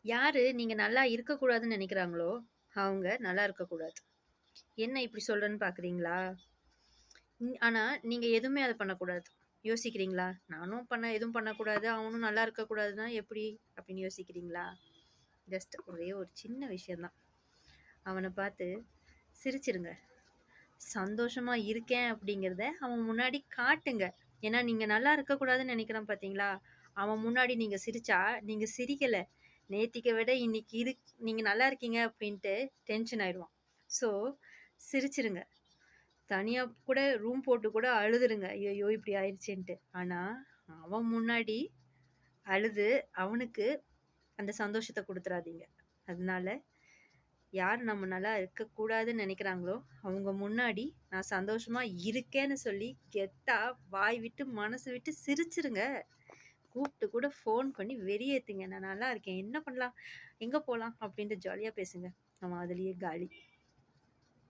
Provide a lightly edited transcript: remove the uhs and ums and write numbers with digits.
யாரு நீங்க நல்லா இருக்கக்கூடாதுன்னு நெனைக்கிறாங்களோ, அவங்க நல்லா இருக்கக்கூடாது. என்ன இப்படி சொல்றேன்னு பார்க்குறீங்களா? ஆனா நீங்க எதுவுமே அத பண்ணக்கூடாது. யோசிக்கிறீங்களா? நானும் எதுவும் பண்ணக்கூடாது, அவனும் நல்லா இருக்கக்கூடாதுன்னா எப்படி? அப்படின்னு யோசிக்கிறீங்களா? ஜஸ்ட் ஒரே ஒரு சின்ன விஷயம் தான். அவன பார்த்து சிரிச்சிருங்க. சந்தோஷமா இருக்கேன் அப்படிங்கிறத அவன் முன்னாடி காட்டுங்க. ஏன்னா நீங்க நல்லா இருக்கக்கூடாதுன்னு நெனைக்கிறான் பார்த்தீங்களா? அவன் முன்னாடி நீங்க சிரிச்சா, நீங்க சிரிக்கல. நேத்திக்க விட இன்னைக்கு நீங்க நல்லா இருக்கீங்க அப்படின்ட்டு டென்ஷன் ஆயிடுவான். ஸோ சிரிச்சிருங்க. தனியா கூட ரூம் போட்டு கூட அழுதுருங்க. ஐயய்யோ! இப்படி ஆயிடுச்சேன்ட்டு. ஆனா அவன் முன்னாடி அழுது அவனுக்கு அந்த சந்தோஷத்த குடுத்துறாதீங்க. அதனால யார் நம்ம நல்லா இருக்கக்கூடாதுன்னு நெனைக்கிறாங்களோ, அவங்க முன்னாடி நான் சந்தோஷமா இருக்கேன்னு சொல்லி கெத்தா வாய் விட்டு, மனசு விட்டு சிரிச்சிருங்க. கூப்ட்டு கூட ஃபோன் பண்ணி வெறியேத்துங்க. நான் நல்லா இருக்கேன். என்ன பண்ணலாம்? எங்க போலாம்? அப்டின்ட்டு ஜாலியா பேசுங்க. அவன் அதிலேயே காலி.